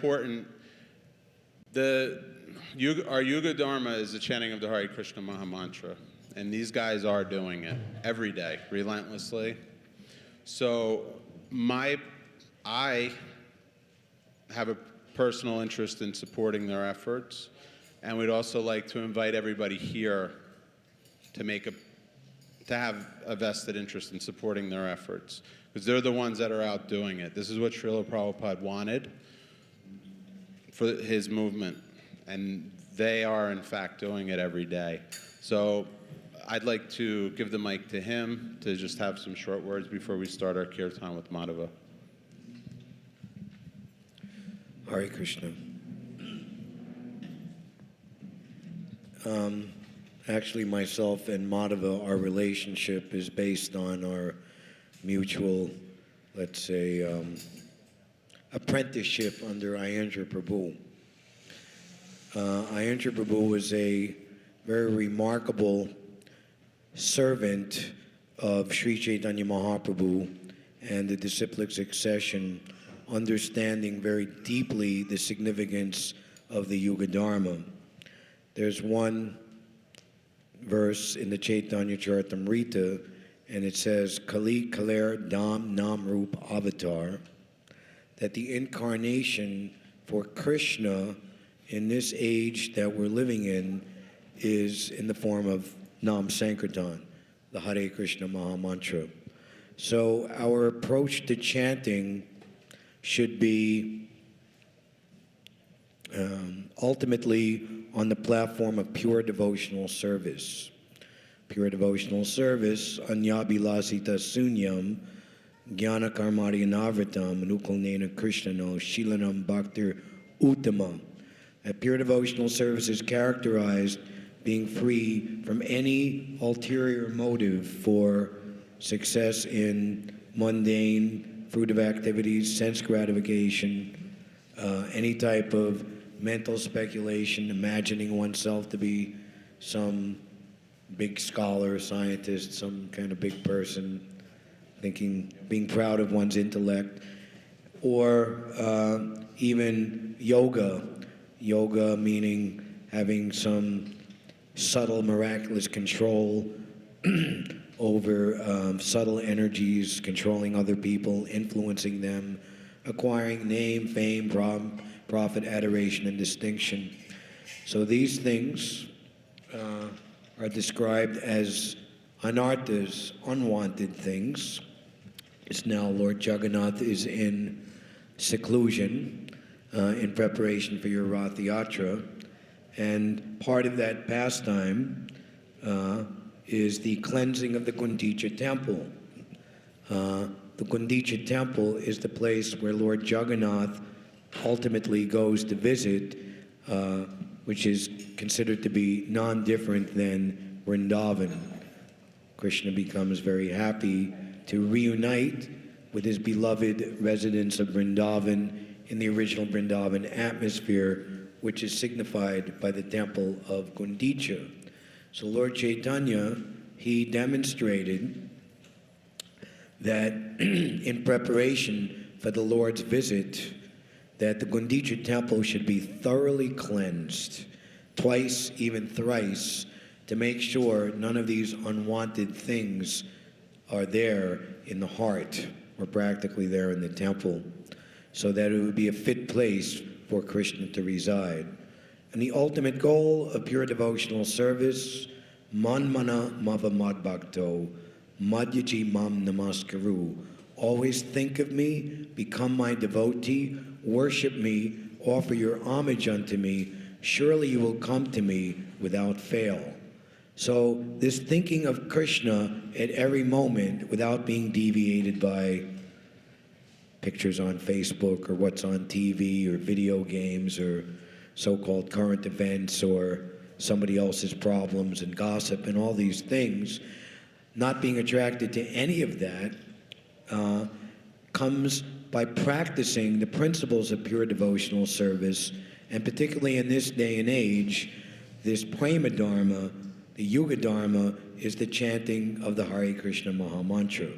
important. Our Yuga Dharma is the chanting of the Hare Krishna Maha Mantra, and these guys are doing it every day, relentlessly. So I have a personal interest in supporting their efforts, and we'd also like to invite everybody here to have a vested interest in supporting their efforts, because they're the ones that are out doing it. This is what Srila Prabhupada wanted for his movement, and they are in fact doing it every day. So I'd like to give the mic to him to just have some short words before we start our kirtan with Madhava. Hare Krishna. Actually, myself and Madhava, our relationship is based on our mutual, let's say, apprenticeship under Ayendra Prabhu. Ayendra Prabhu was a very remarkable servant of Sri Chaitanya Mahaprabhu and the disciplic succession, understanding very deeply the significance of the Yuga Dharma. There's one verse in the Chaitanya Charitamrita, and it says, Kali Kaler Dham Nam Rup Avatar, that the incarnation for Krishna in this age that we're living in is in the form of Nam Sankirtan, the Hare Krishna Maha Mantra. So our approach to chanting should be ultimately on the platform of pure devotional service. Pure devotional service, anyabhilasita sunyam, jnana karmadi anavritam, anukulnena krishnano, shilanam bhaktir uttama. That pure devotional service is characterized being free from any ulterior motive for success in mundane, fruitive activities, sense gratification, any type of mental speculation, imagining oneself to be some big scholar, scientist, some kind of big person, being proud of one's intellect, or even yoga. Yoga meaning having some subtle, miraculous control over subtle energies, controlling other people, influencing them, acquiring name, fame, profit, adoration, and distinction. So these things are described as anarthas, unwanted things. It's now Lord Jagannath is in seclusion in preparation for your Rath Yatra, and part of that pastime is the cleansing of the Gundicha temple. The Gundicha temple is the place where Lord Jagannath ultimately goes to visit, which is considered to be non-different than Vrindavan. Krishna becomes very happy to reunite with his beloved residents of Vrindavan in the original Vrindavan atmosphere, which is signified by the temple of Gundicha. So Lord Chaitanya, he demonstrated that in preparation for the Lord's visit, that the Gundicha temple should be thoroughly cleansed, twice, even thrice, to make sure none of these unwanted things are there in the heart, or practically there in the temple, so that it would be a fit place for Krishna to reside. And the ultimate goal of pure devotional service, manmana mava madbhakto, madhyaji mam namaskaru. Always think of me, become my devotee, worship me, offer your homage unto me. Surely you will come to me without fail. So this thinking of Krishna at every moment without being deviated by pictures on Facebook or what's on TV or video games or so-called current events or somebody else's problems and gossip and all these things, not being attracted to any of that comes by practicing the principles of pure devotional service, and particularly in this day and age, this Prema Dharma, the Yuga Dharma, is the chanting of the Hare Krishna Maha Mantra.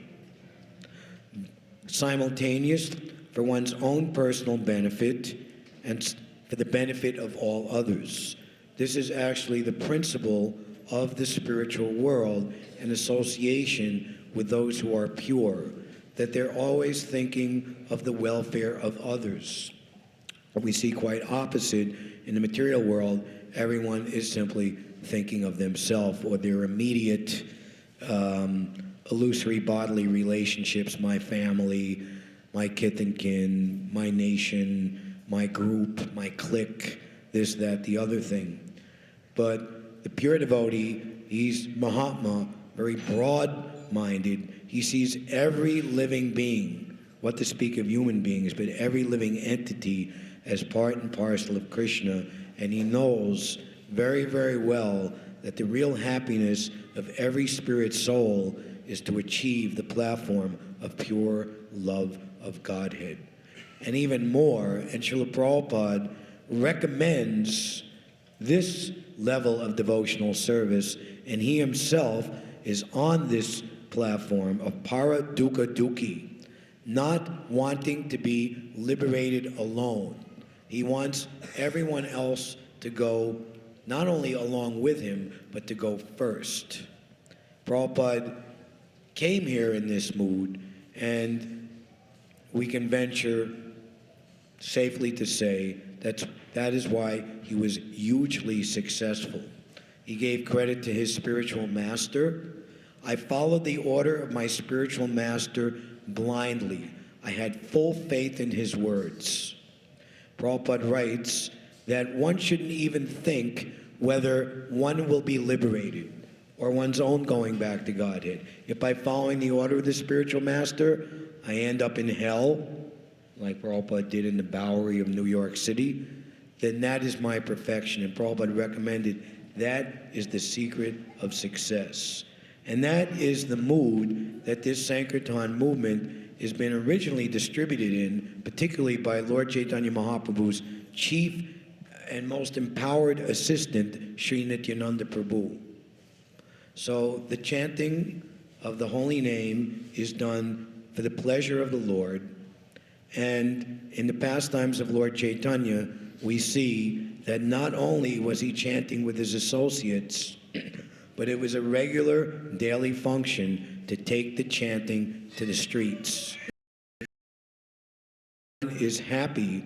Simultaneous, for one's own personal benefit for the benefit of all others. This is actually the principle of the spiritual world in association with those who are pure, that they're always thinking of the welfare of others. We see quite opposite in the material world. Everyone is simply thinking of themselves or their immediate illusory bodily relationships, my family, my kith and kin, my nation, my group, my clique, this, that, the other thing. But the pure devotee, he's Mahatma, very broad-minded. He sees every living being, what to speak of human beings, but every living entity as part and parcel of Krishna, and he knows very, very well that the real happiness of every spirit soul is to achieve the platform of pure love of Godhead. And even more, and Srila Prabhupada recommends this level of devotional service, and he himself is on this platform of para dukkha dukhi, not wanting to be liberated alone. He wants everyone else to go not only along with him, but to go first. Prabhupada came here in this mood, and we can venture safely to say that is why he was hugely successful. He gave credit to his spiritual master. I followed the order of my spiritual master blindly. I had full faith in his words. Prabhupada writes that one shouldn't even think whether one will be liberated or one's own going back to Godhead. If by following the order of the spiritual master, I end up in hell, like Prabhupada did in the Bowery of New York City, then that is my perfection. And Prabhupada recommended that is the secret of success. And that is the mood that this Sankirtan movement has been originally distributed in, particularly by Lord Chaitanya Mahaprabhu's chief and most empowered assistant, Sri Nityananda Prabhu. So the chanting of the holy name is done for the pleasure of the Lord. And in the pastimes of Lord Chaitanya, we see that not only was he chanting with his associates, but it was a regular daily function to take the chanting to the streets. Is happy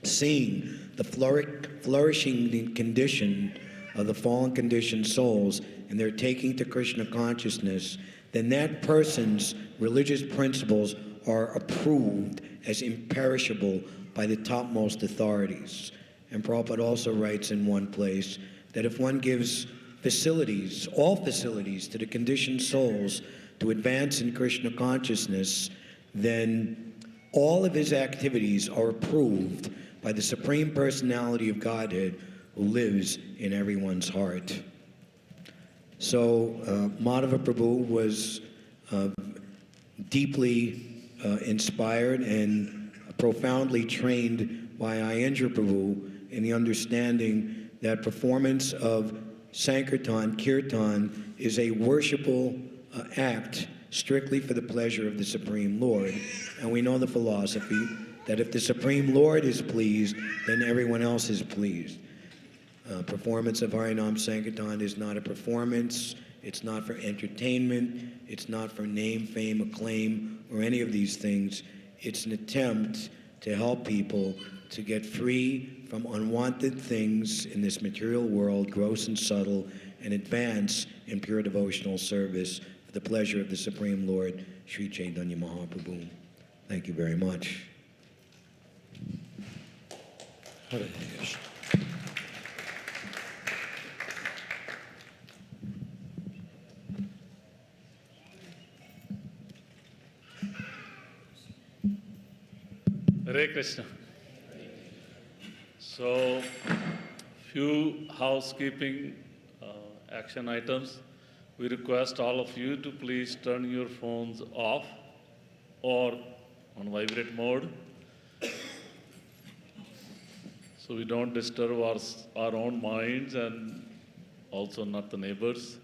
seeing the flourishing condition of the fallen conditioned souls, and they're taking to Krishna consciousness, then that person's religious principles are approved as imperishable by the topmost authorities. And Prabhupada also writes in one place that if one gives facilities, all facilities, to the conditioned souls to advance in Krishna consciousness, then all of his activities are approved by the Supreme Personality of Godhead who lives in everyone's heart. So Madhava Prabhu was deeply inspired and profoundly trained by Ayendra Prabhu in the understanding that performance of Sankirtan, Kirtan, is a worshipful act strictly for the pleasure of the Supreme Lord. And we know the philosophy that if the Supreme Lord is pleased, then everyone else is pleased. Performance of Harinam Sankirtan is not a performance, it's not for entertainment, it's not for name, fame, acclaim, or any of these things. It's an attempt to help people to get free from unwanted things in this material world, gross and subtle, and advance in pure devotional service for the pleasure of the Supreme Lord, Sri Chaitanya Mahaprabhu. Thank you very much. Hare Krishna. Hare Krishna. So, few housekeeping action items. We request all of you to please turn your phones off or on vibrate mode so we don't disturb our own minds and also not the neighbors.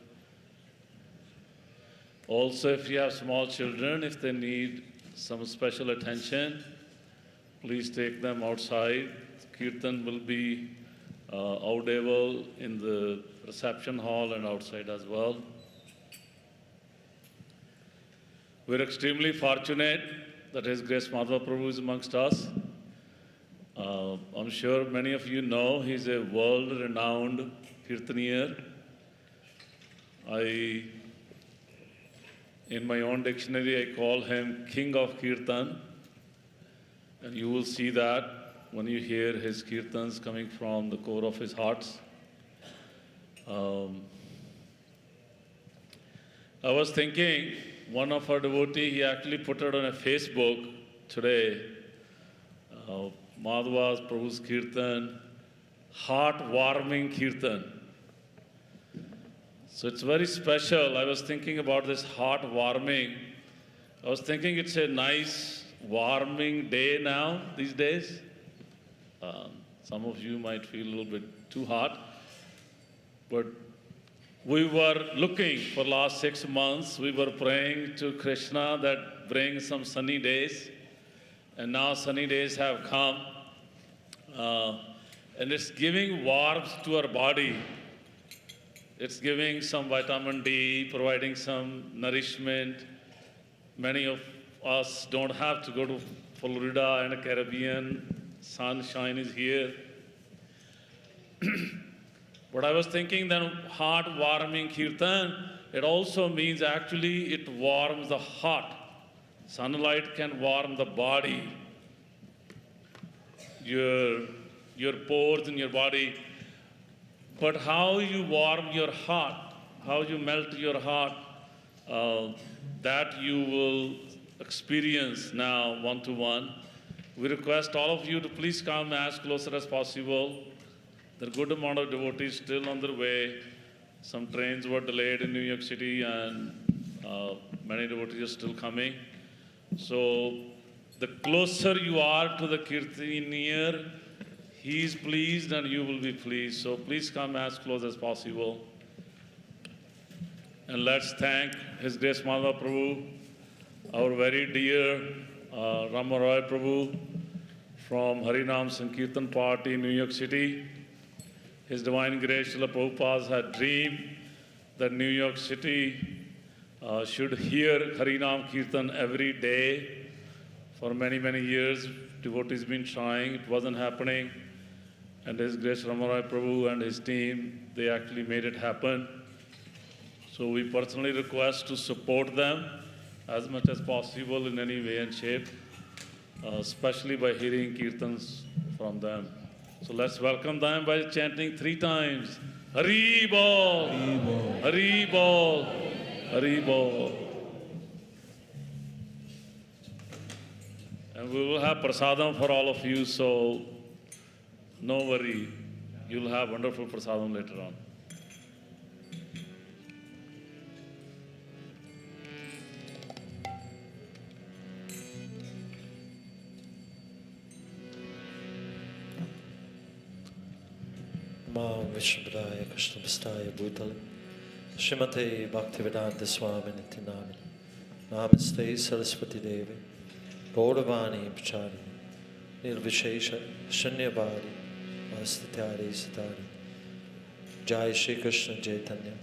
Also, if you have small children, if they need some special attention, please take them outside. Kirtan will be audible in the reception hall and outside as well. We're extremely fortunate that His Grace Madhava Prabhu is amongst us. I'm sure many of you know he's a world-renowned Kirtanier. In my own dictionary, I call him King of Kirtan. And you will see that when you hear his Kirtans coming from the core of his hearts. I was thinking, one of our devotees, he actually put it on a Facebook today. Madhava's Prabhu's Kirtan, heart-warming Kirtan. So it's very special. I was thinking about this heart-warming. I was thinking it's a nice, warming day now, these days. Some of you might feel a little bit too hot. But we were looking for last 6 months, we were praying to Krishna that bring some sunny days. And now sunny days have come. And it's giving warmth to our body. It's giving some vitamin D, providing some nourishment. Many of us don't have to go to Florida and the Caribbean. Sunshine is here. But I was thinking then heart-warming Kirtan, it also means actually it warms the heart. Sunlight can warm the body. Your pores in your body. But how you warm your heart, how you melt your heart, that you will experience now one-to-one. We request all of you to please come as closer as possible. There are a good amount of devotees still on their way. Some trains were delayed in New York City and many devotees are still coming. So the closer you are to the Kirtanier, he is pleased and you will be pleased. So please come as close as possible. And let's thank His Grace Madhava Prabhu, our very dear Rama Roy Prabhu from Harinam Sankirtan Party in New York City. His Divine Grace Srila Prabhupada had dreamed that New York City should hear Harinam Kirtan every day. For many, many years, devotees been trying, it wasn't happening. And His Grace Rama Roy Prabhu and his team, they actually made it happen. So we personally request to support them as much as possible in any way and shape, especially by hearing kirtans from them. So let's welcome them by chanting 3 times. Hari Bol, Hari Bol, Hari Bol. And we will have prasadam for all of you, so no worry. You'll have wonderful prasadam later on. Mam Vishnupadaya Krishna Bhastaya Bhutale Srimate Bhaktivedanta Swami Niti Namani Namaste Saraswati Devi Gauravani Pachari Nirvishesha Shanyabhari Vastatari Satari Jai Shri Krishna Chaitanya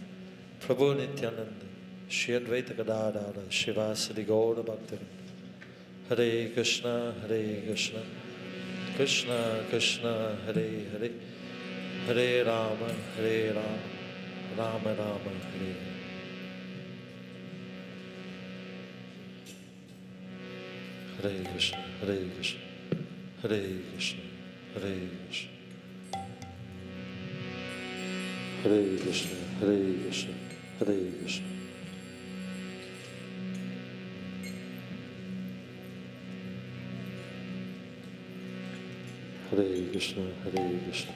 Prabhu Nityananda Shri Advaita Gadadara Shivasadi Gaura Bhaktivinoda Hare Krishna Krishna Krishna Hare Hare Hare Rama, Rama Rama, Hare. Hare Krishna, Hare Krishna, Hare Krishna, Hare Krishna. Hare Krishna, Hare Krishna, Hare Krishna. Hare Krishna, Hare Krishna, Hare Krishna.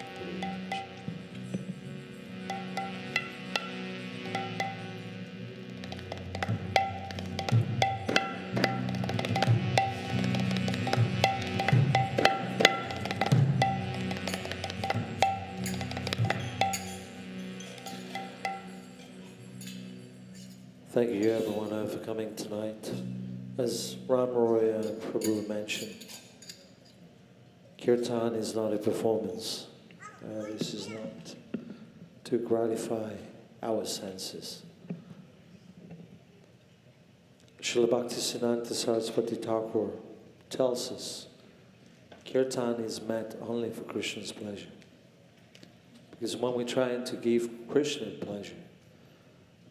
Thank you everyone for coming tonight. As Ram Roy Prabhu mentioned, Kirtan is not a performance. This is not to gratify our senses. Srila Bhaktisiddhanta Saraswati Thakur tells us Kirtan is meant only for Krishna's pleasure. Because when we're trying to give Krishna pleasure,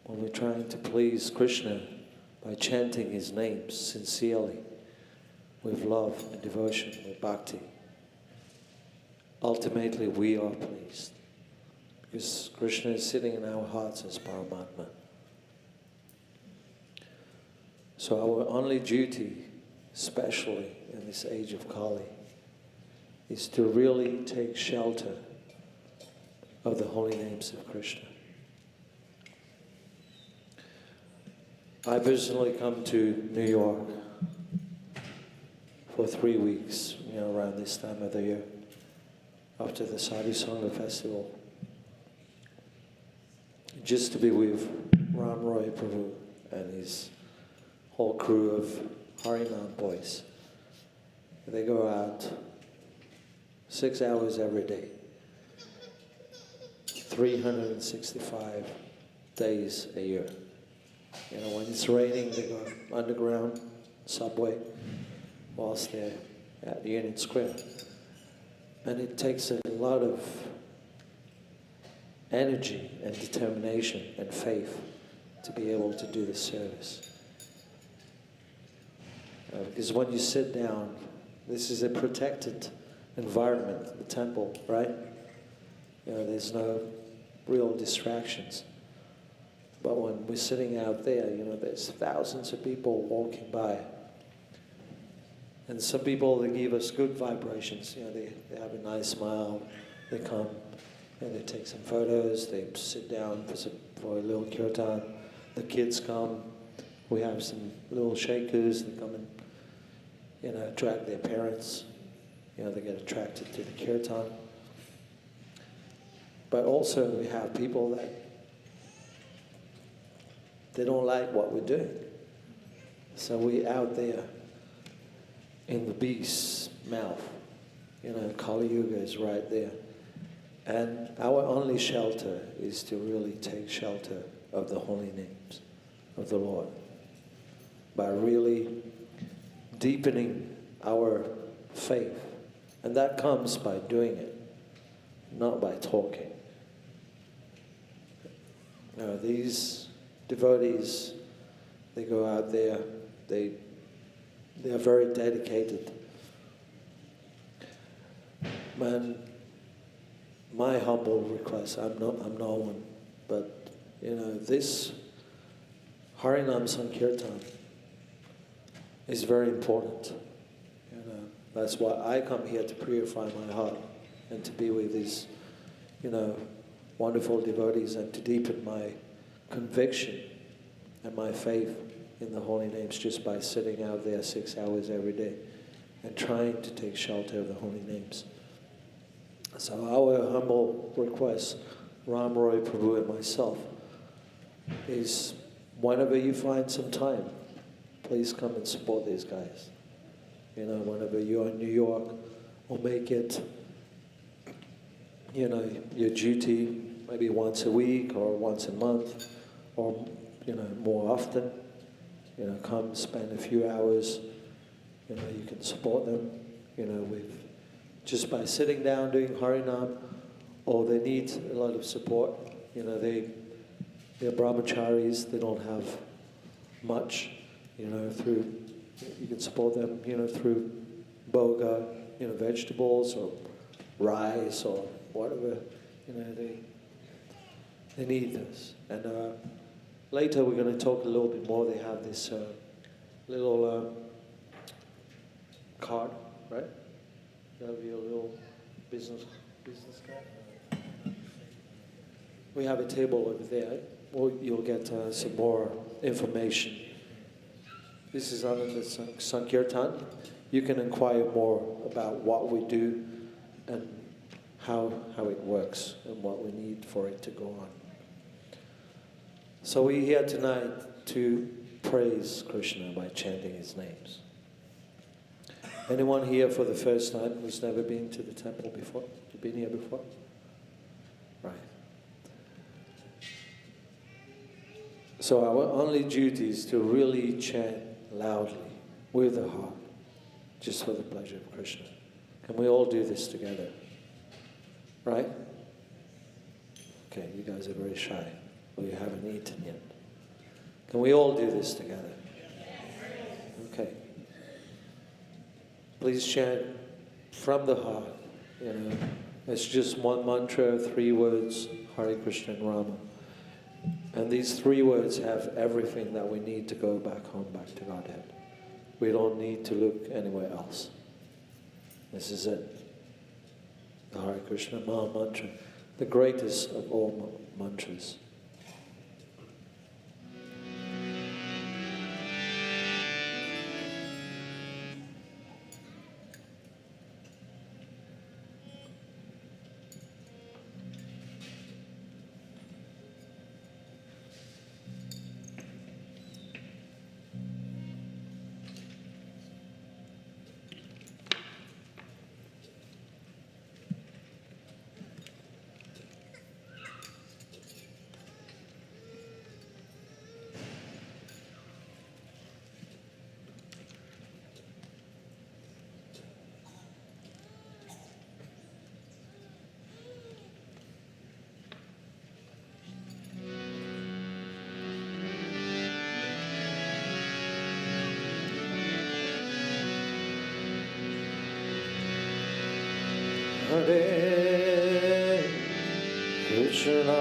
when we're trying to please Krishna by chanting his names sincerely, with love and devotion, with bhakti, ultimately we are pleased. Because Krishna is sitting in our hearts as Paramatma. So our only duty, especially in this age of Kali, is to really take shelter of the holy names of Krishna. I personally come to New York for 3 weeks, around this time of the year, after the Sadhu Sangha Festival, just to be with Ram Roy Prabhu and his whole crew of Harinam boys. They go out 6 hours every day, 365 days a year. When it's raining, they go underground, subway, whilst they're at Union Square. And it takes a lot of energy and determination and faith to be able to do this service. Because when you sit down, this is a protected environment, the temple, right? There's no real distractions. But when we're sitting out there, there's thousands of people walking by. And some people, they give us good vibrations. They have a nice smile. They come and they take some photos. They sit down for a little kirtan. The kids come. We have some little shakers. They come and, attract their parents. They get attracted to the kirtan. But also we have people that they don't like what we're doing. So we're out there in the beast's mouth. Kali Yuga is right there. And our only shelter is to really take shelter of the holy names of the Lord by really deepening our faith. And that comes by doing it, not by talking. These devotees, they go out there, they are very dedicated. Man, my humble request, I'm no one, but this Harinam Sankirtan is very important. That's why I come here, to purify my heart and to be with these, wonderful devotees, and to deepen my conviction and my faith in the holy names just by sitting out there 6 hours every day and trying to take shelter of the holy names. So our humble request, Ram Roy Prabhu and myself, is whenever you find some time, please come and support these guys. Whenever you're in New York, or make it, your duty, maybe once a week or once a month, or, more often. Come spend a few hours. You can support them, with just by sitting down doing Harinam, or they need a lot of support. They're brahmacharis, they don't have much, you can support them, through boga, vegetables or rice or whatever, they need this. And later we're going to talk a little bit more. They have this little card, right? That'll be a little business card. We have a table over there. You'll get some more information. This is under the Sankirtan. You can inquire more about what we do and how it works and what we need for it to go on. So we're here tonight to praise Krishna by chanting his names. Anyone here for the first time who's never been to the temple before? You've been here before? Right. So our only duty is to really chant loudly with the heart, just for the pleasure of Krishna. Can we all do this together? Right? Okay, you guys are very shy. Well, you haven't eaten yet. Can we all do this together? Okay. Please chant from the heart. You know, it's just one mantra, 3 words, Hare Krishna and Rama. And these 3 words have everything that we need to go back home, back to Godhead. We don't need to look anywhere else. This is it. The Hare Krishna Maha Mantra, the greatest of all mantras. Hare Krishna,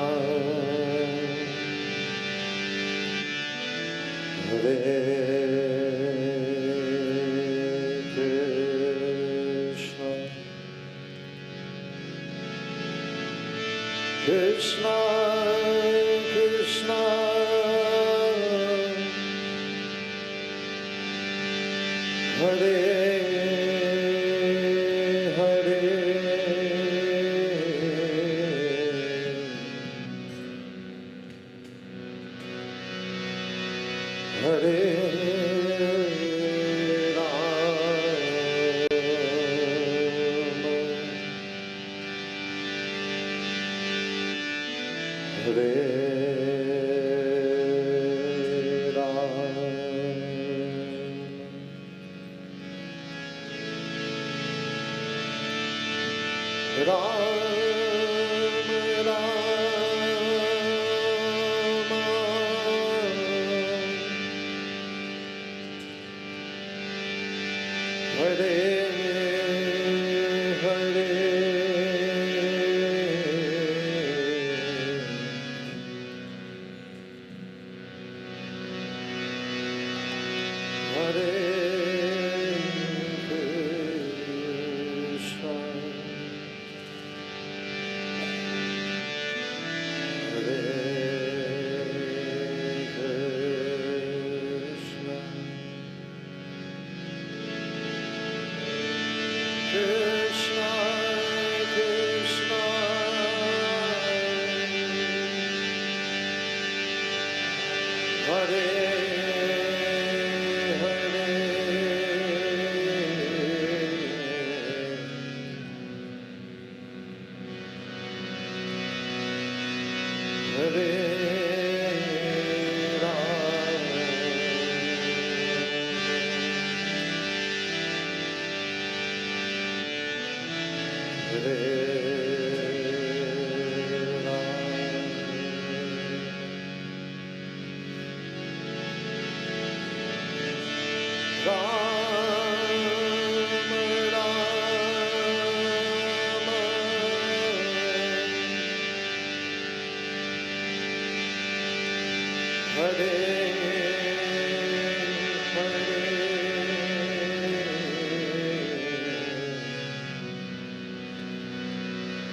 Hare Krishna, Krishna Krishna, Hare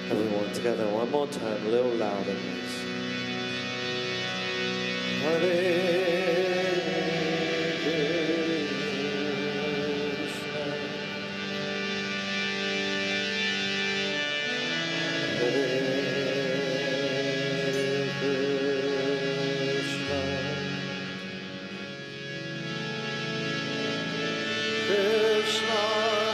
Everyone together one more time, a little louder, please. Hare Krishna, Hare Krishna, Krishna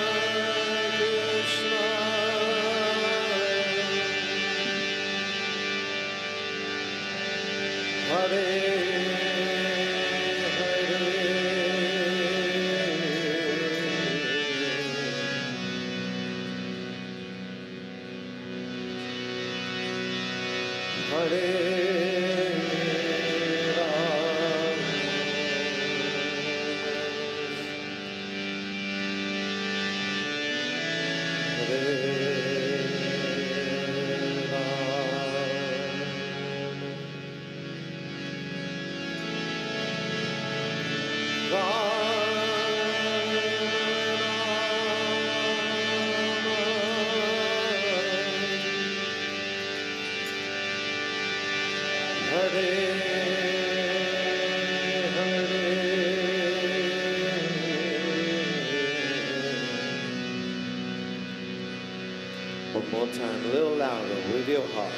One more time, a little louder with your heart.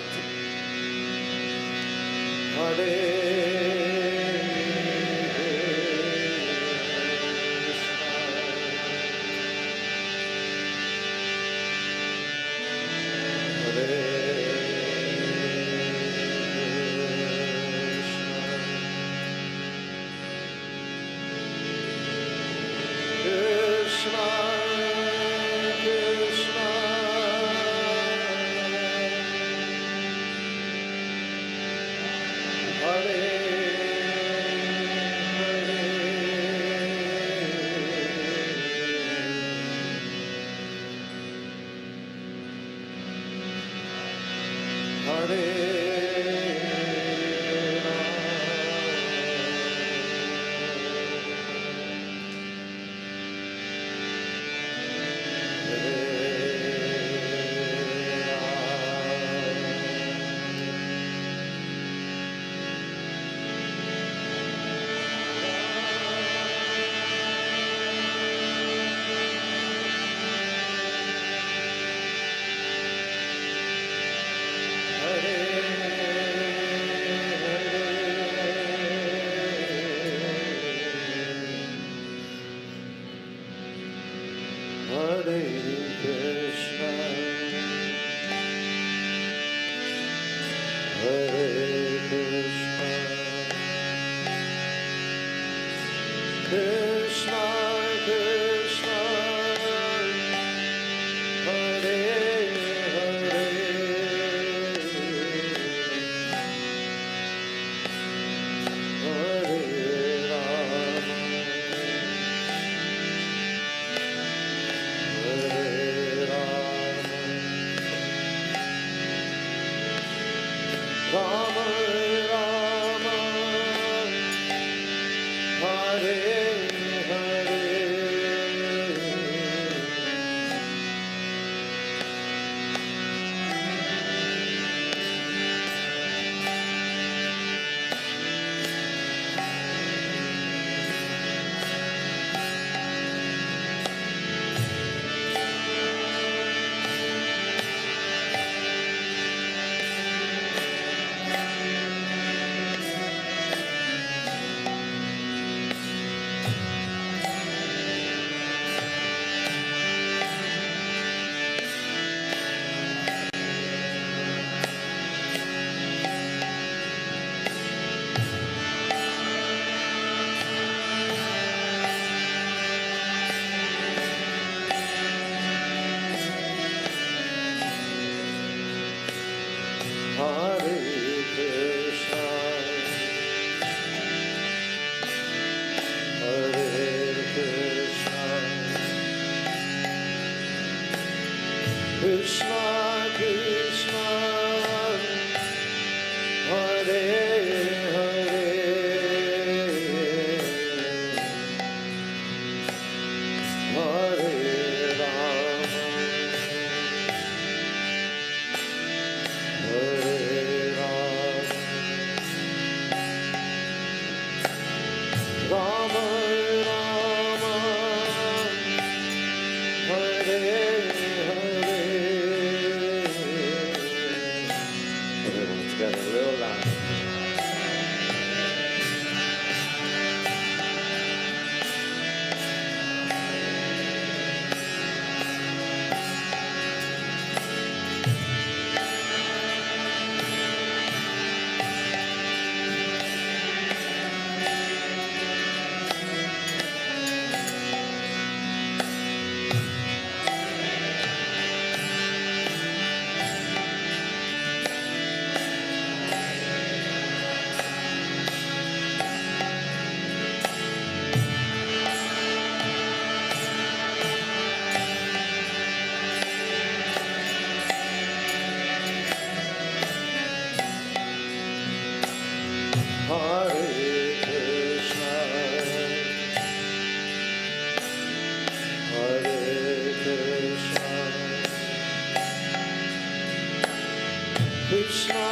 Krishna,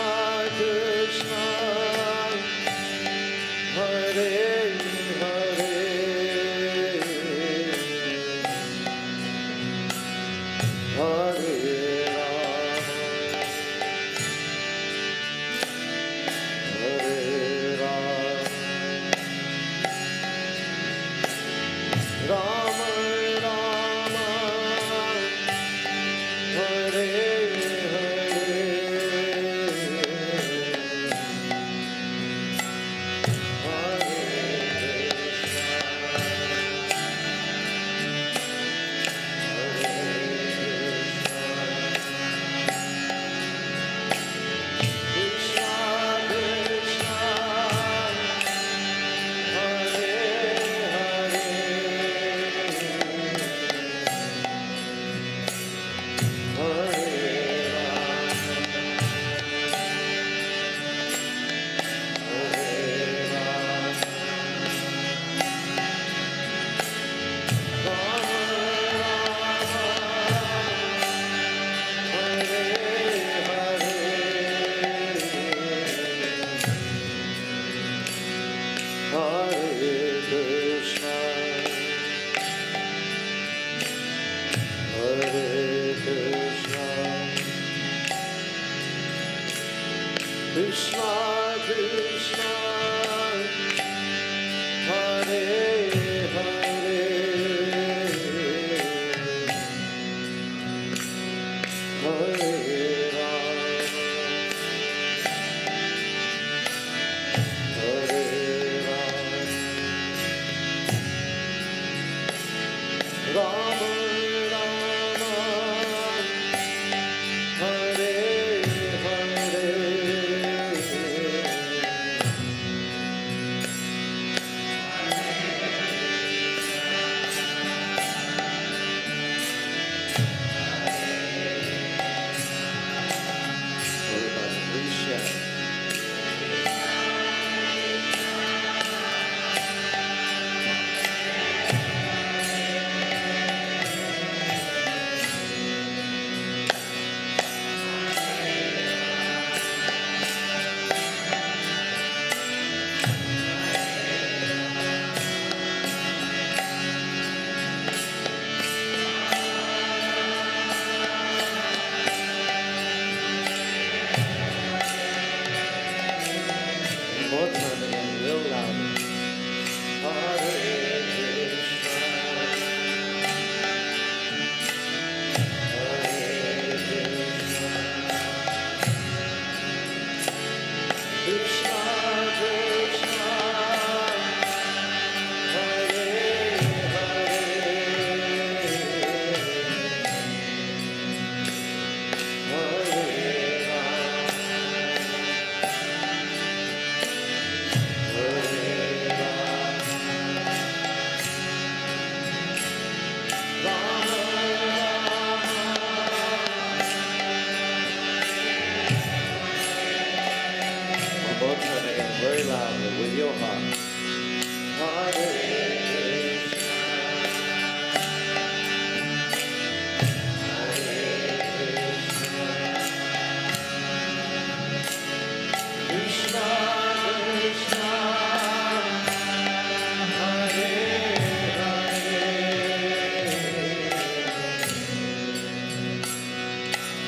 Krishna, Hare Hare, Hare Rama, Rama, Hare Krishna, Krishna, Hare Hare, Hare Rama, Hare Rama, Rama, Hare Hare, everybody, please share. One more time again, real loud. Hare Krishna, Hare Krishna, Krishna Krishna, Hare Hare, Hare one more time again, very loudly, with your heart. Hare Krishna, Krishna Krishna, Hare Hare,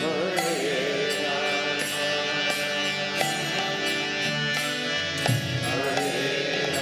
Hare Rama, Hare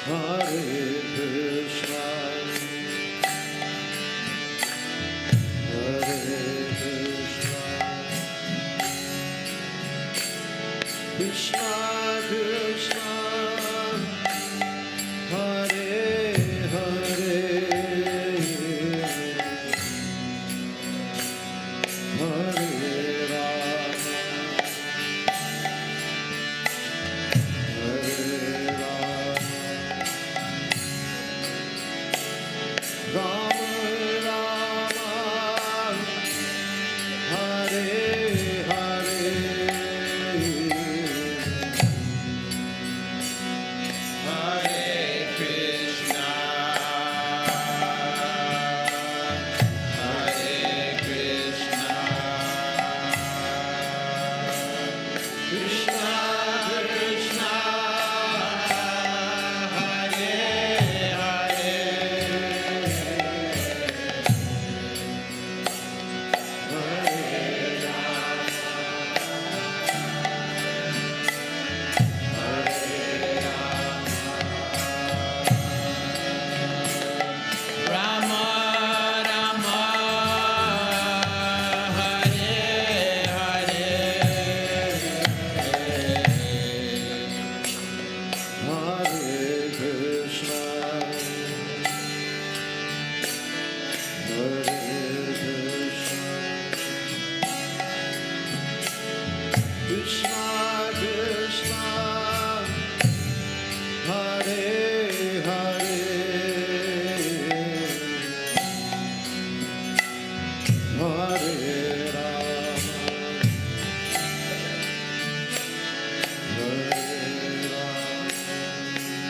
Hare Krishna, Hare Krishna, Krishna Krishna, Hare Hare, Hare Rama, Hare Rama, Rama Rama, Hare Hare, Hare Krishna, Hare Krishna, Krishna Krishna, Hare Hare, Rama Rama, Hare Hare Krishna, Hare Krishna, Krishna Krishna, Hare Hare, Hare Rama, Hare Rama,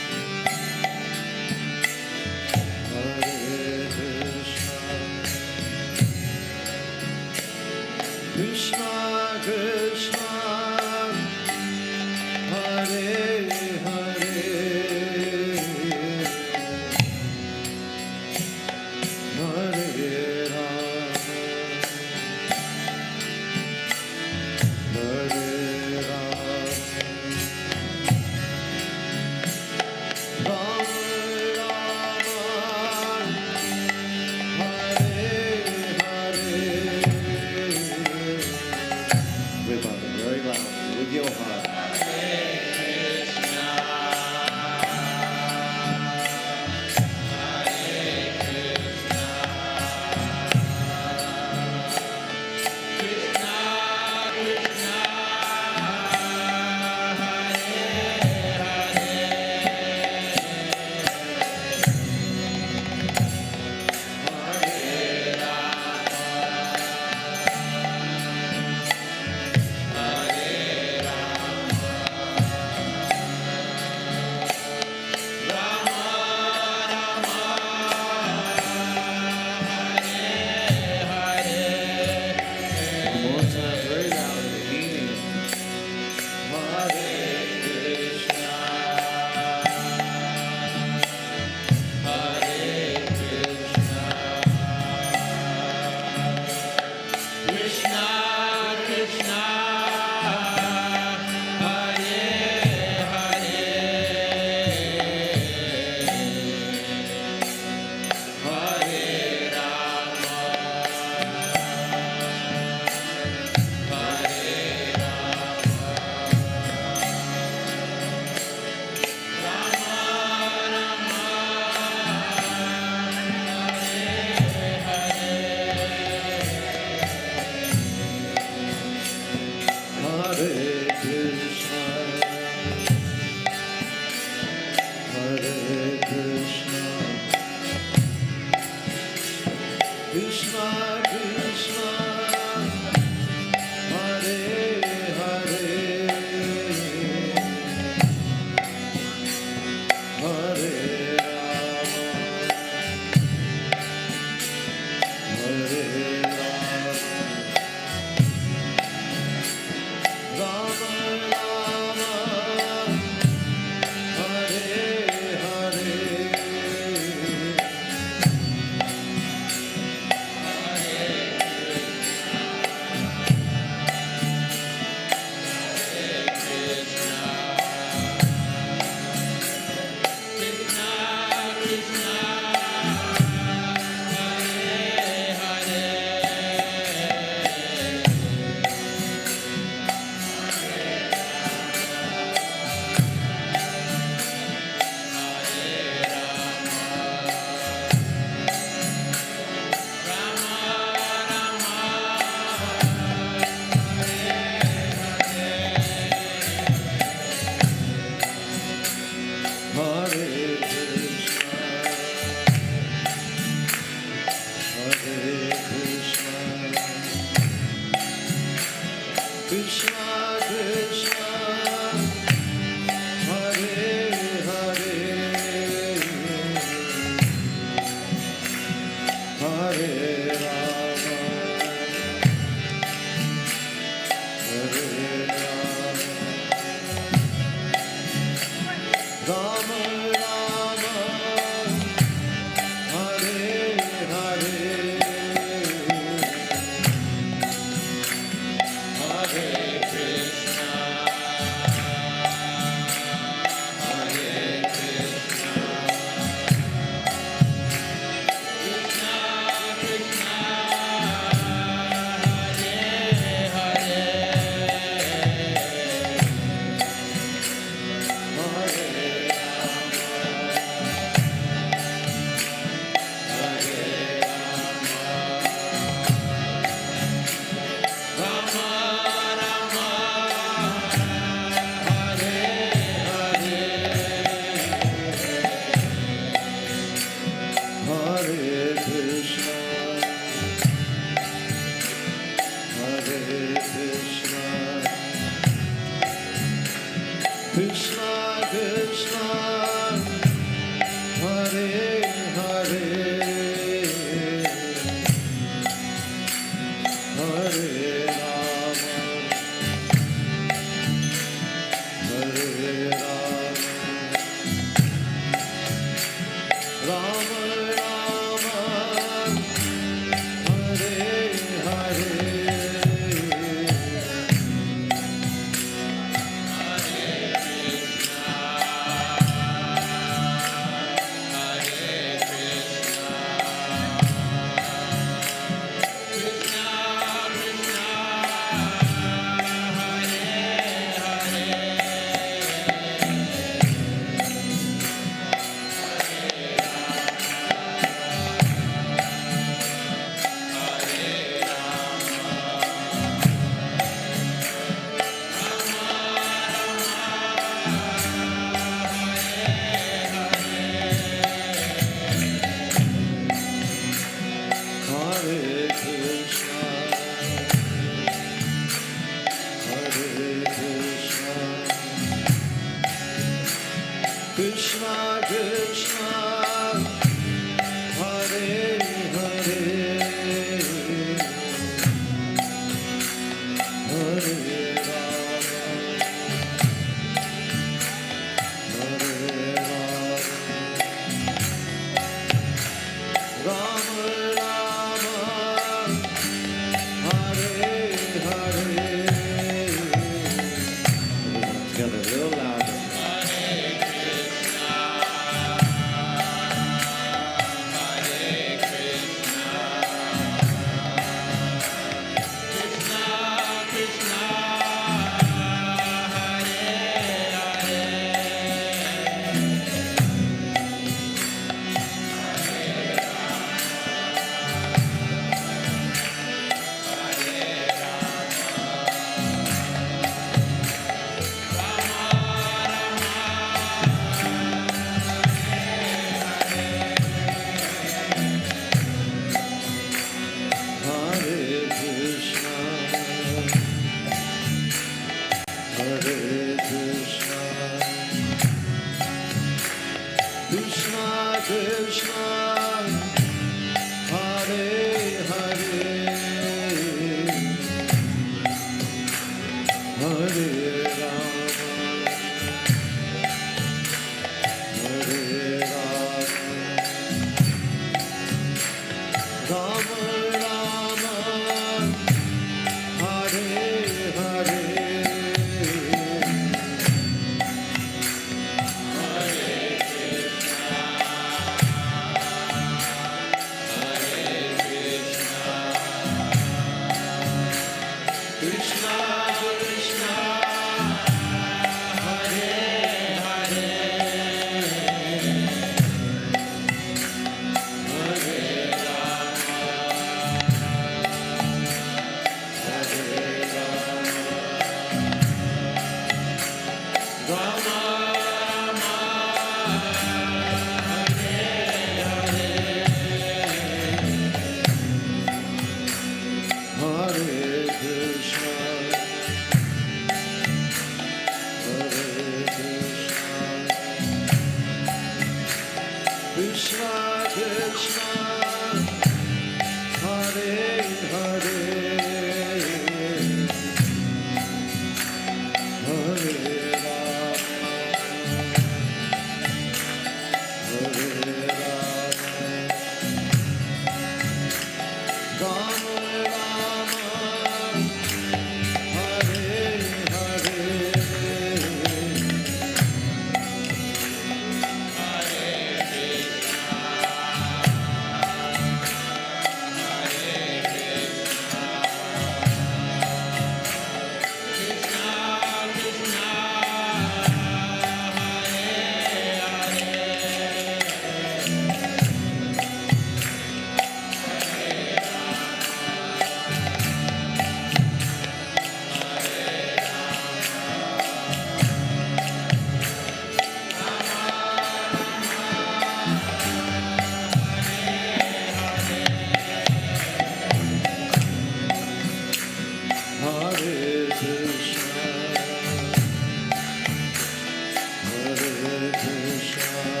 Krishna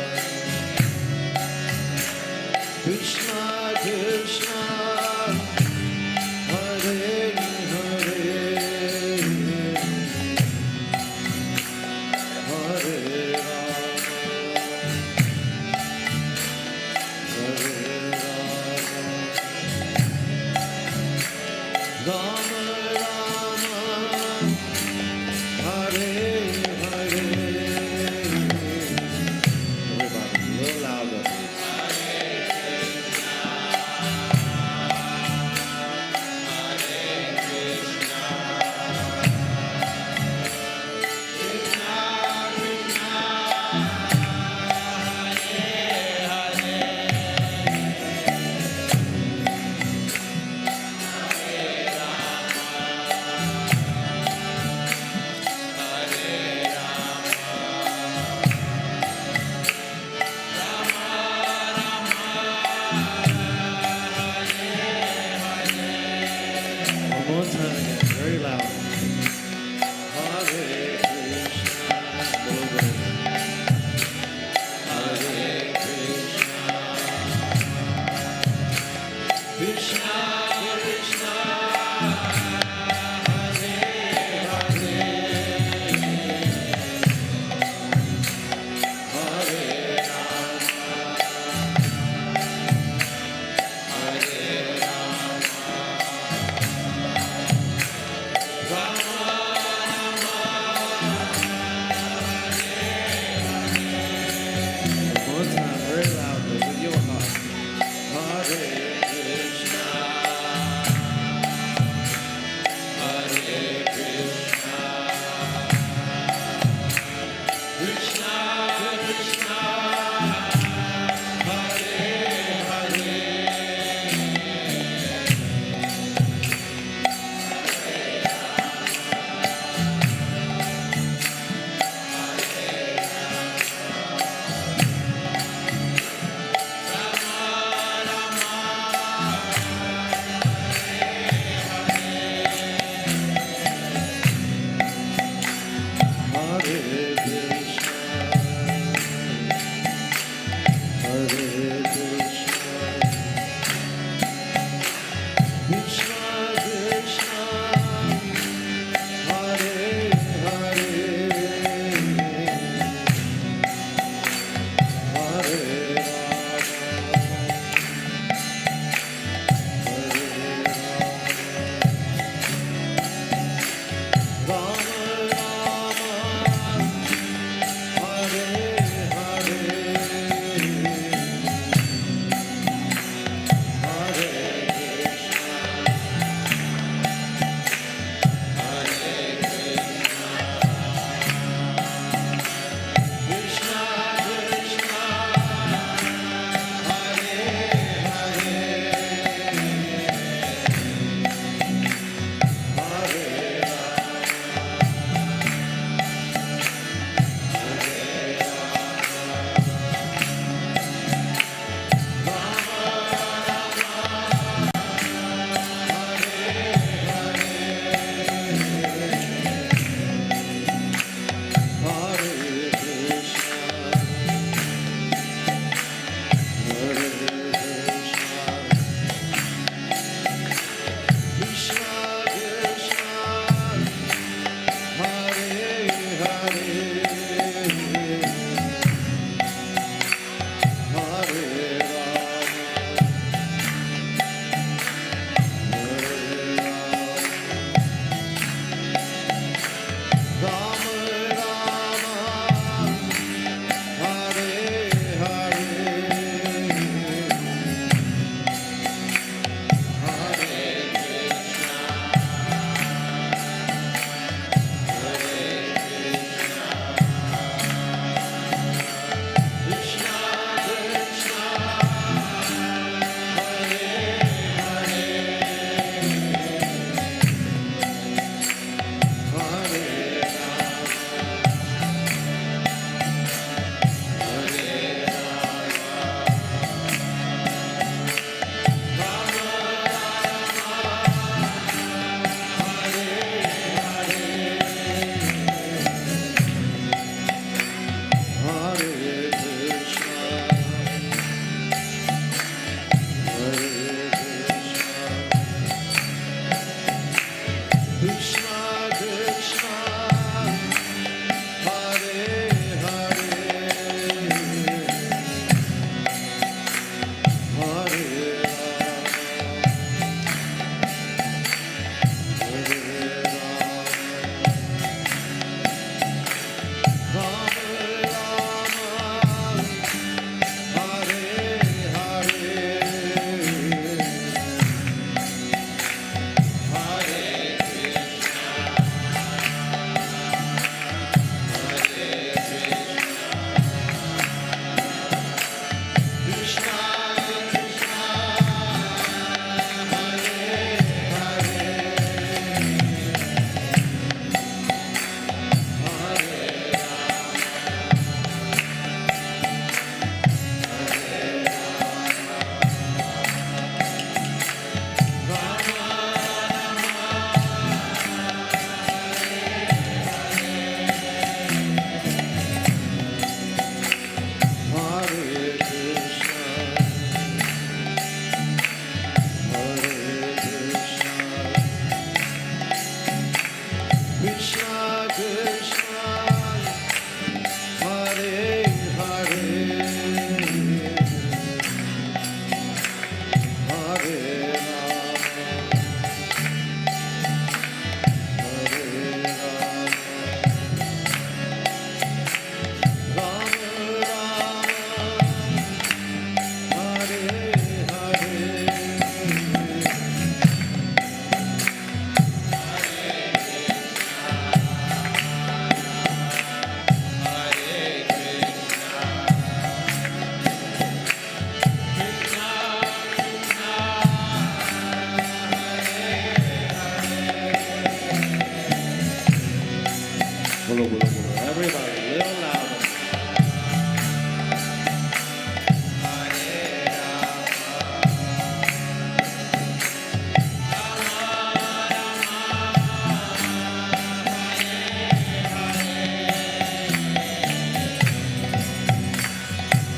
Krishna, Hare Hare, Hare Rama, Hare Hare. Everybody, a little louder.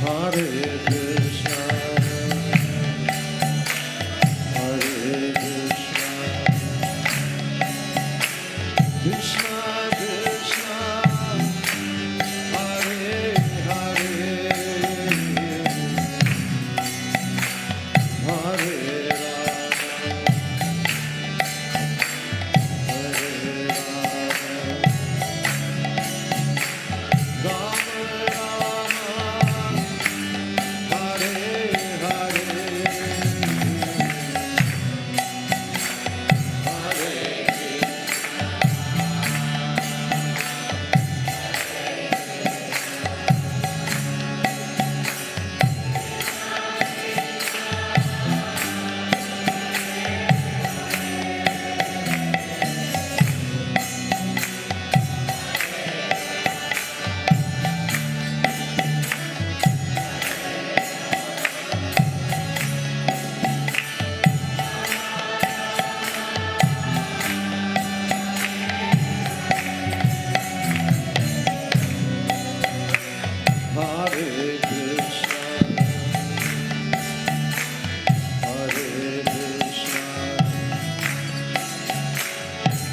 Hare Krishna, Hare Krishna,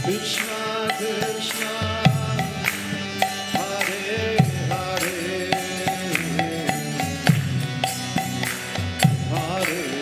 Krishna Krishna, Hare Hare, Hare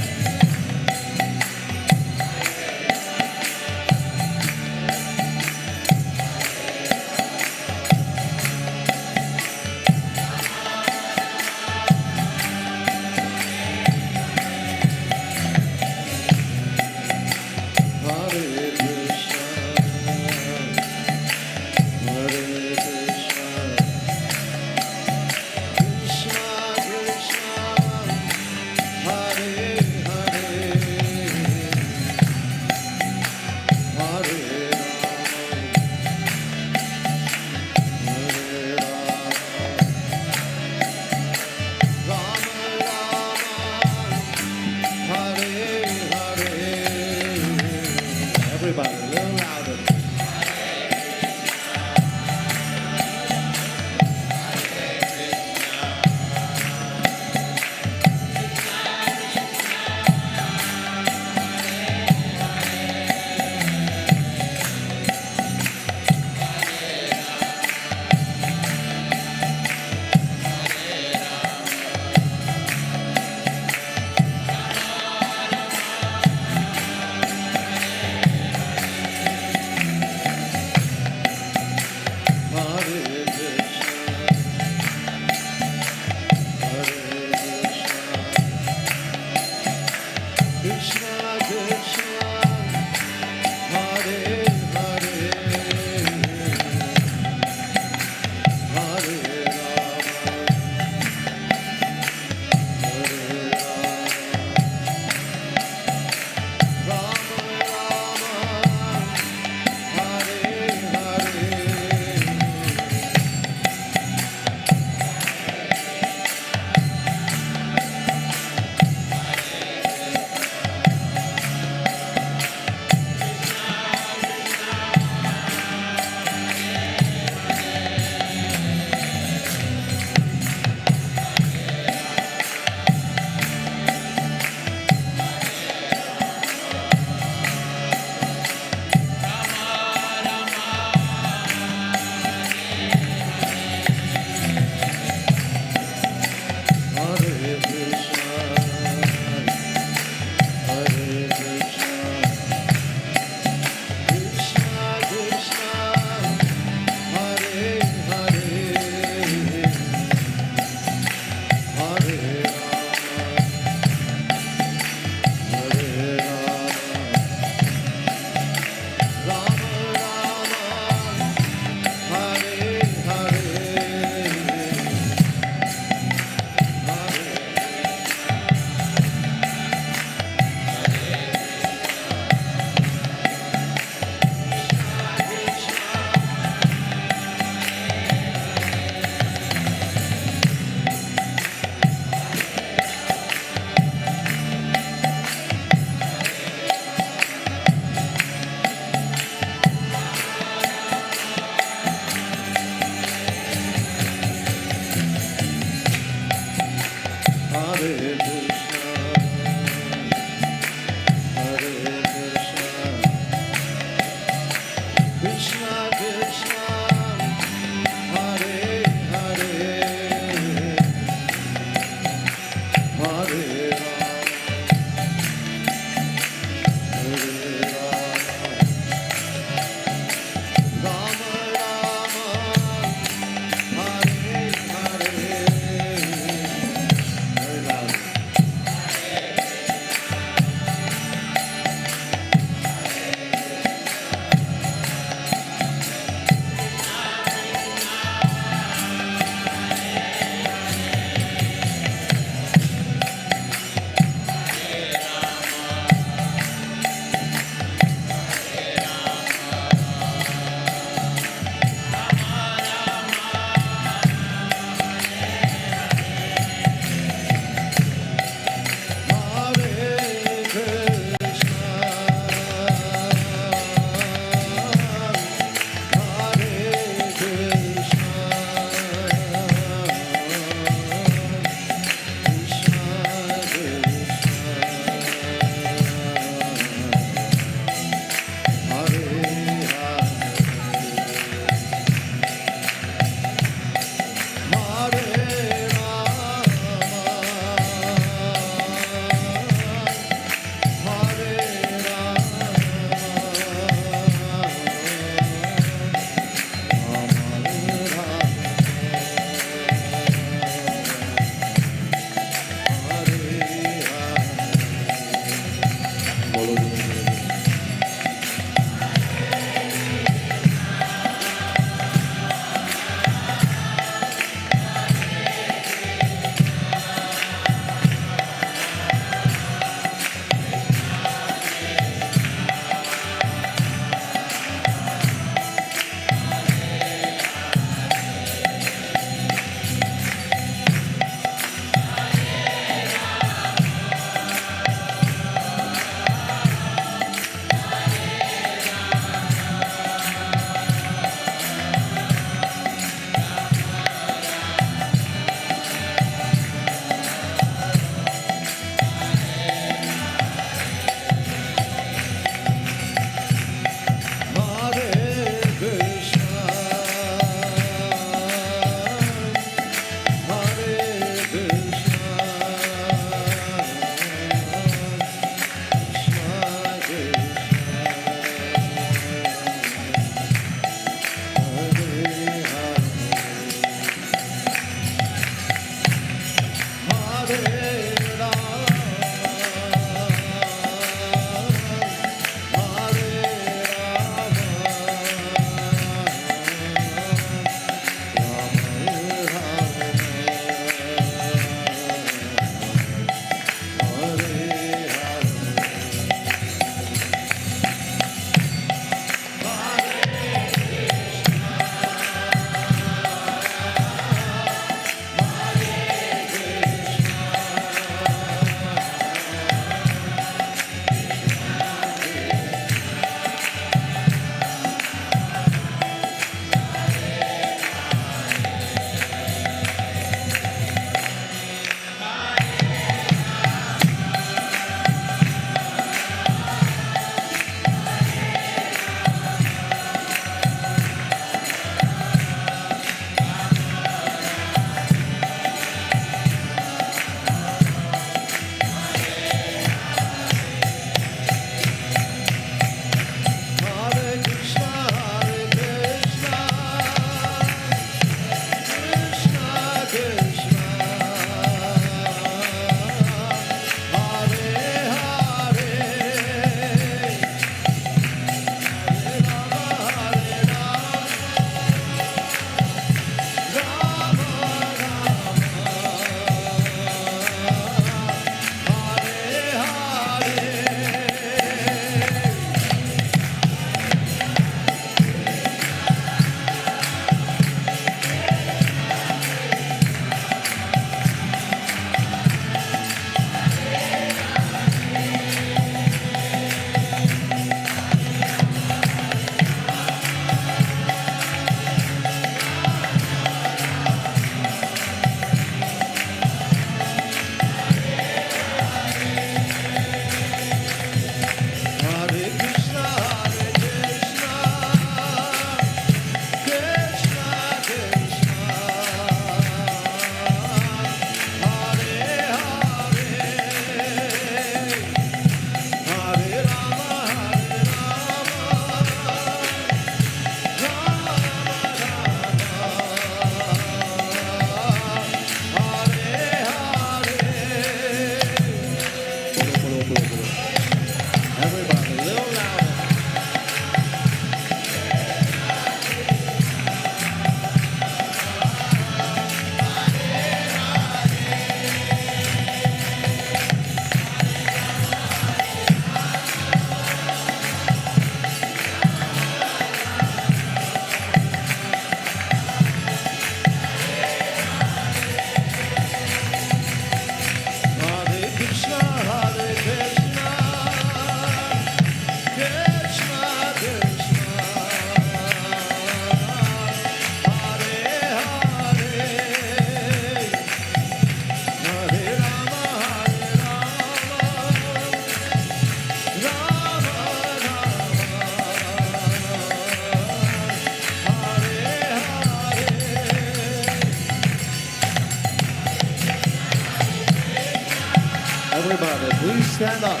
stand up.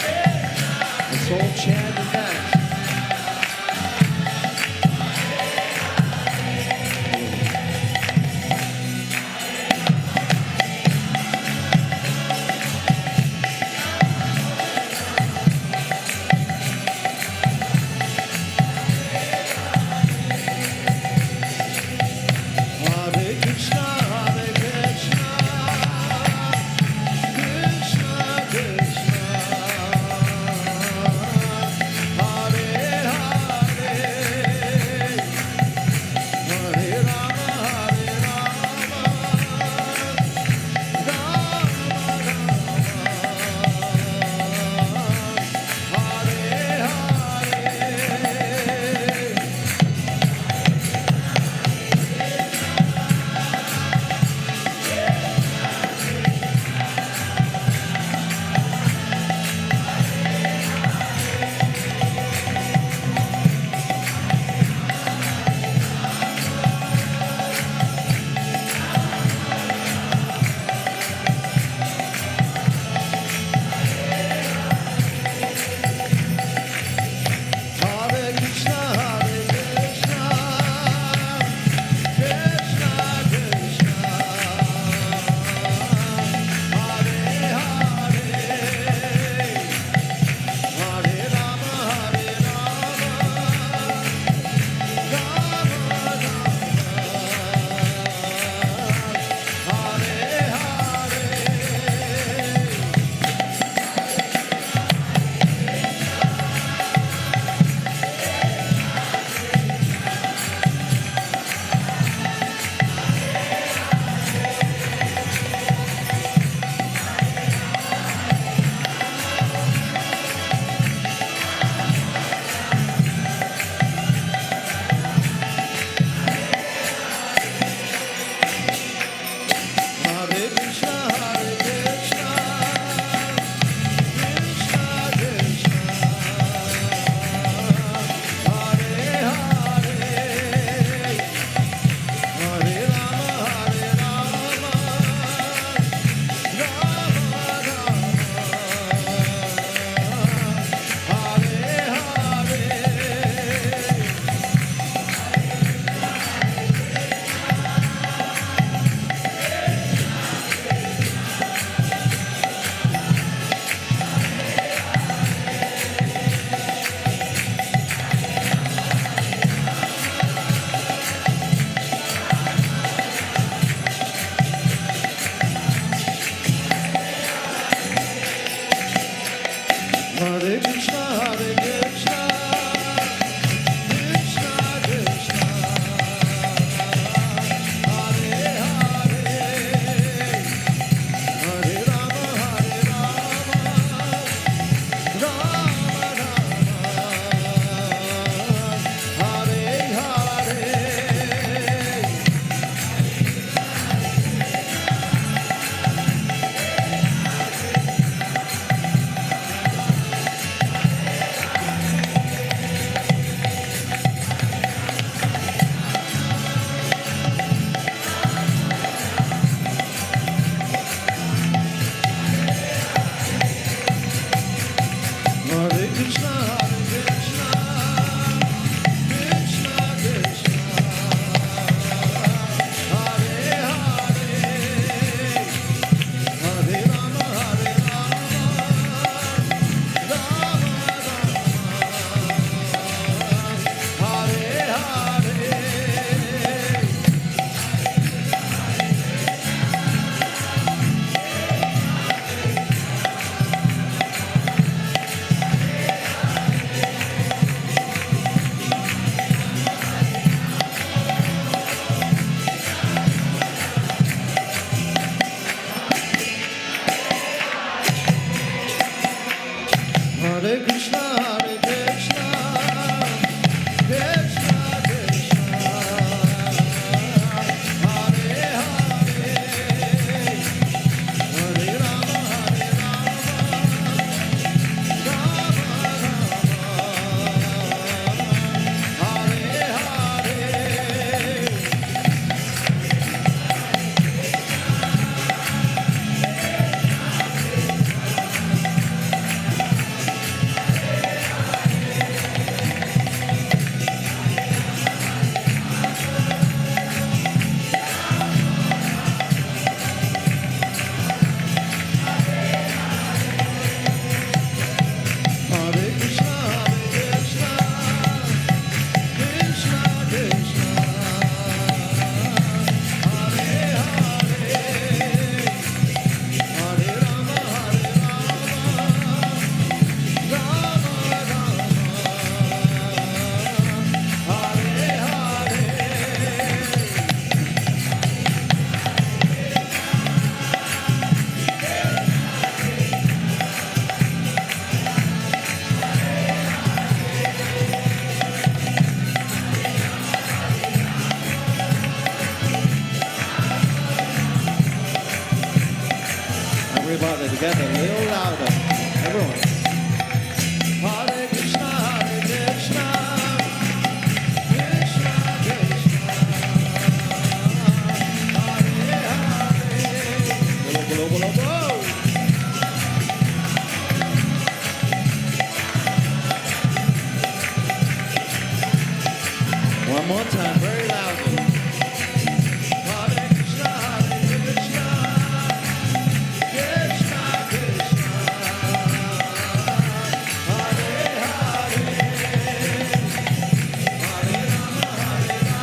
Let's all chant and dance. Hare Krishna, Hare Krishna, Krishna Krishna, Hare Hare, Hare Rama, Rama Rama, Hare Hare. Hare Krishna, Hare Krishna, Krishna Krishna, Hare Hare, Hare Rama, Rama Rama, Hare Hare. Hare Krishna, Hare Krishna, Krishna Krishna, Hare Hare, Hare Rama, Rama Rama, Hare Hare. Hare Krishna, Hare Krishna, Krishna Krishna, Hare Hare, Hare Rama, Rama Rama, Hare Hare. Hare Krishna, Hare Krishna, Krishna Krishna, Hare Hare, Hare Rama, Rama Rama, Hare Hare. Hare Krishna, Hare Krishna, Krishna Krishna, Hare Hare, Hare Rama, Rama Rama, Hare Hare. One more time, very loudly. Hare Krishna, Hare Krishna, Krishna Krishna,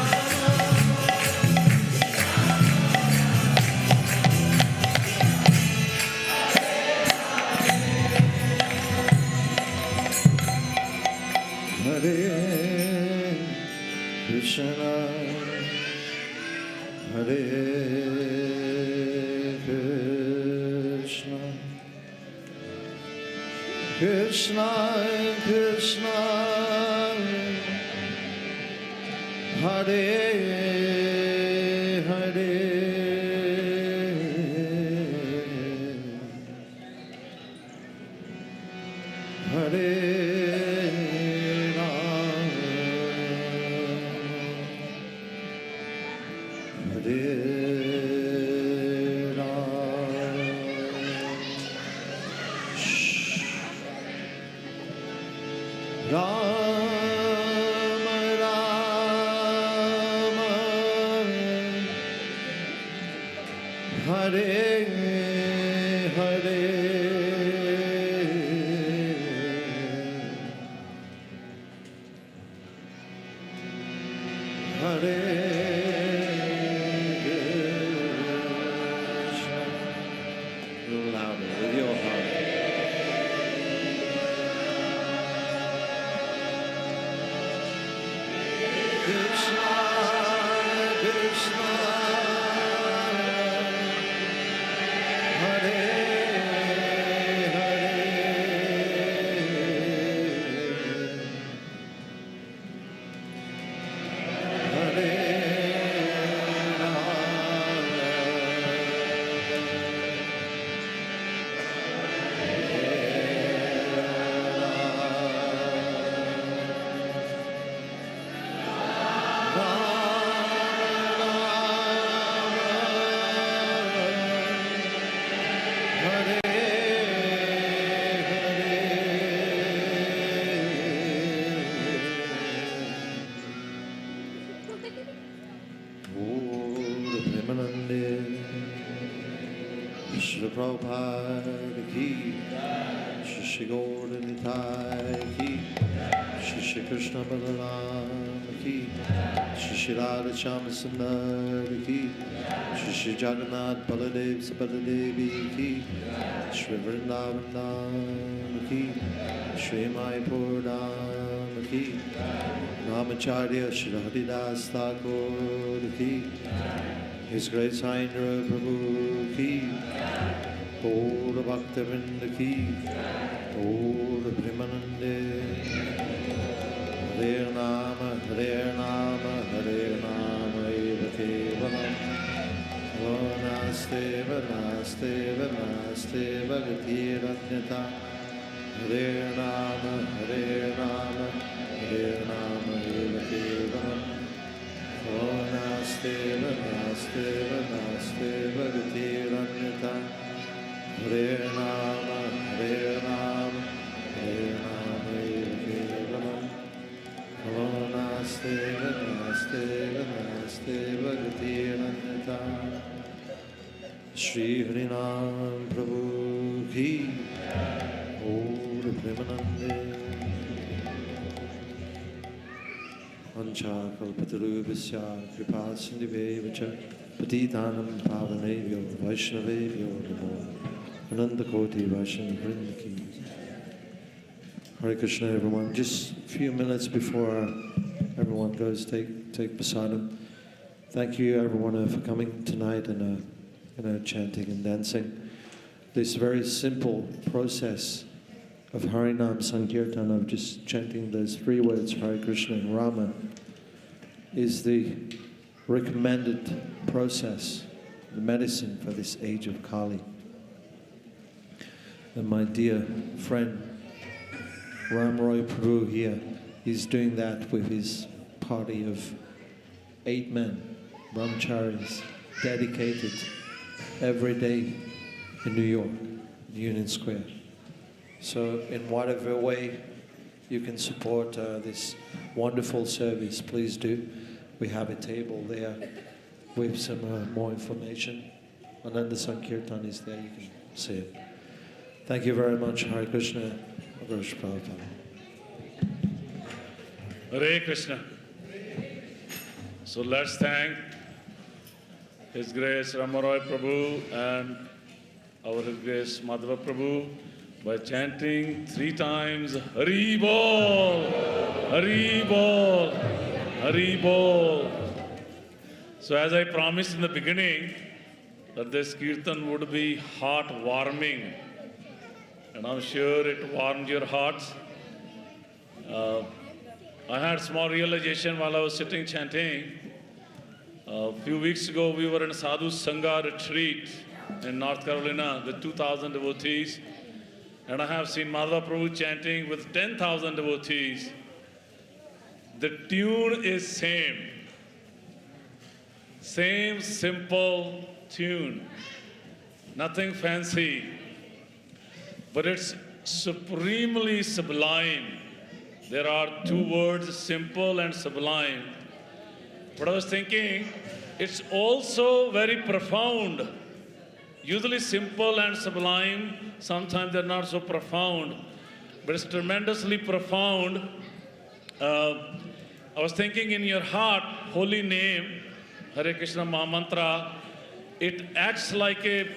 Hare Hare, Hare Rama, Hare Rama. Hare Krishna, Hare Krishna, Krishna Krishna, Hare Hare, Hare Rama Rama, Hare Hare, Hare Krishna. A little louder with your heart. Krishna, Krishna, Hare Hare, Hare Rama, Shri Prabhupada ki, Shri Gaura Nitai ki, Shri Krishna Balaram ki, Shri Radha Shyamsundar ki, Shri Jagannath Baladev Subaladevi ki, Shri Vrindavan Dham ki, Shri Mayapur Dham ki, Ramacharya Shri Haridas Thakur ki, His Grace Saindra Prabhu ki, Gaura Bhaktivinoda ki, Gaura Premanande, Hare Nama, Hare Nama, Hare Nama, Eva Kevalam, Naste Naste Naste Bhagati Rajnata, Hare Nama, Hare Nama, Hare Nama, Eva Kevalam, Naste Naste Naste Bhagati Rajnata, Hare Nama, Hare Nama, Hare Nama, Eva Kevalam, Naste Naste Naste Bhagati Rajnata. Shri Harinam Prabhu ki, Gaura Premanande. Vancha kalpatarubhasya kripa sindhiveva cha patitanam pavanebhyo vaishnavebhyo namo ananda koti vaishnava vrinda ki. Hare Krishna, everyone. Just a few minutes before everyone goes take prasadam. Thank you, everyone, for coming tonight and chanting and dancing. This very simple process of Harinam Sankirtan, of just chanting those 3 words, Hare Krishna and Rama, is the recommended process, the medicine for this age of Kali. And my dear friend, Ram Roy Prabhu here, he's doing that with his party of 8 men, brahmacharis, dedicated every day in New York, Union Square. So in whatever way you can support this wonderful service, please do. we have a table there with some more information. And then the Sankirtan is there, you can see it. Thank you very much. Hare Krishna. Hare Prabhupada. Hare Krishna. So let's thank His Grace Ramaroy Prabhu and our His Grace Madhava Prabhu by chanting 3 times Hari Bol, Hari Bol, Hari Bol. So as I promised in the beginning that this kirtan would be heart-warming, and I'm sure it warmed your hearts. I had small realization while I was sitting chanting. A few weeks ago, we were in a Sadhu Sangha retreat in North Carolina with 2,000 devotees. And I have seen Madhava Prabhu chanting with 10,000 devotees. The tune is same. Same simple tune. Nothing fancy. But it's supremely sublime. There are 2 words, simple and sublime. But I was thinking, it's also very profound. Usually simple and sublime, sometimes they're not so profound, but it's tremendously profound. I was thinking in your heart, holy name, Hare Krishna Mahamantra, it acts like a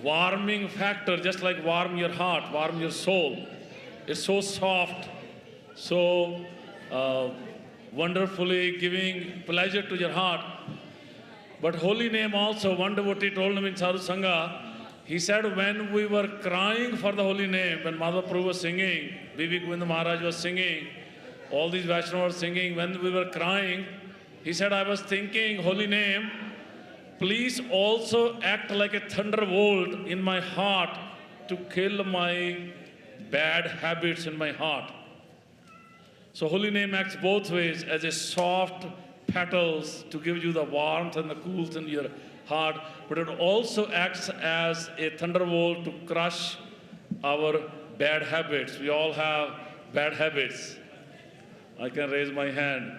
warming factor, just like warm your heart, warm your soul. It's so soft, so wonderfully giving pleasure to your heart. But holy name also, one devotee told him in Sadhu Sangha, he said when we were crying for the holy name, when Madhava Prabhu was singing, Bibi Govinda Maharaj was singing, all these Vaishnavas were singing, when we were crying, he said, I was thinking, holy name, please also act like a thunderbolt in my heart to kill my bad habits in my heart. So holy name acts both ways, as a soft petals to give you the warmth and the coolth in your heart, but it also acts as a thunderbolt to crush our bad habits. We all have bad habits. I can raise my hand.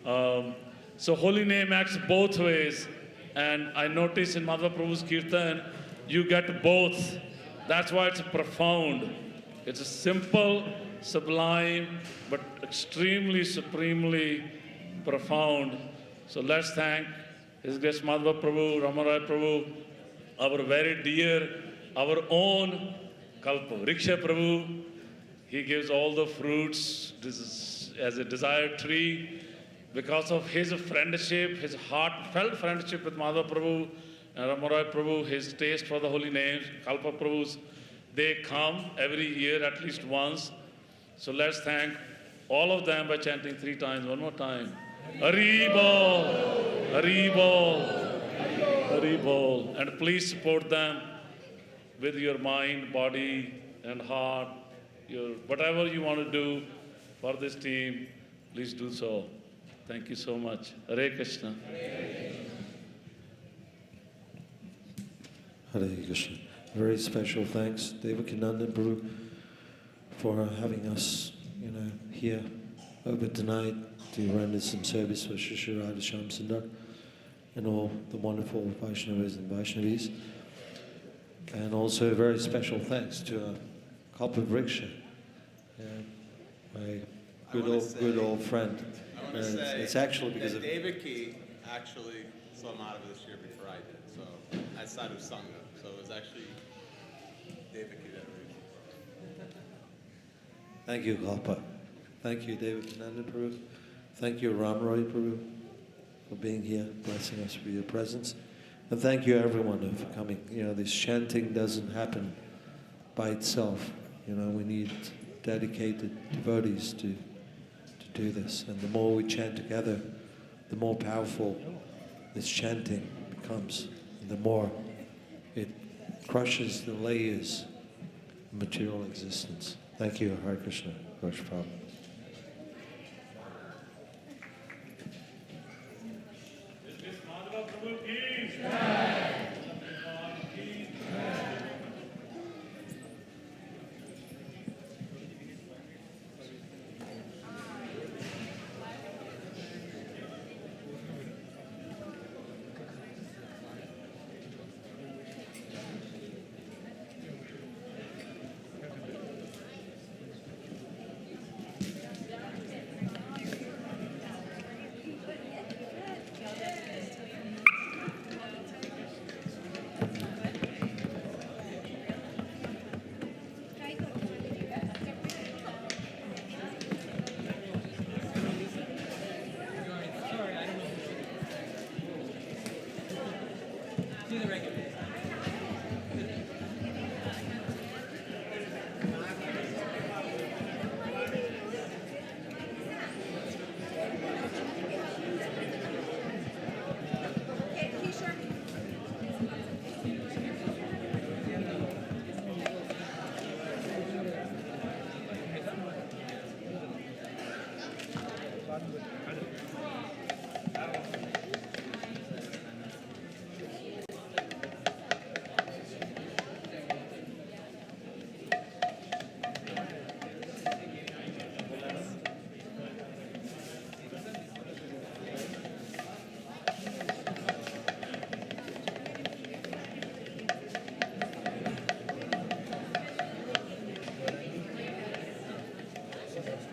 So holy name acts both ways, and I notice in Madhava Prabhu's Kirtan, you get both. That's why it's profound. It's a simple, sublime, but extremely, supremely profound. So let's thank His Grace Madhava Prabhu, Ramarai Prabhu, our very dear, our own Kalpa. Riksha Prabhu, he gives all the fruits as a desired tree. Because of his friendship, his heartfelt friendship with Madhava Prabhu and Ramarai Prabhu, his taste for the holy names, Kalpa Prabhus, they come every year at least once. So let's thank all of them by chanting 3 times. One more time. Hari Bol, Hari Bol, Hari Bol. And please support them with your mind, body, and heart. Whatever you want to do for this team, please do so. Thank you so much. Hare Krishna. Hare Krishna. Very special thanks, Devakinandan Prabhu, for having us, here over tonight to render some service for Shri Radha Shyam Sundar and all the wonderful Vaishnavas and Vaishnavis. And also a very special thanks to Kalpa Vriksha, my good old friend. I want to say it's actually because that of Devaki actually saw Madhava this year before I did, so outside of Sangha. So it was actually Devaki that raised. Thank you, Kalpa. Thank you, Devakinandan Prabhu. Thank you, Ramroy Prabhu, for being here, blessing us with your presence. And thank you, everyone, for coming. This chanting doesn't happen by itself. We need dedicated devotees to do this. And the more we chant together, the more powerful this chanting becomes. And the more it crushes the layers of material existence. Thank you, Hare Krishna. Hare Prabhupada. Yeah.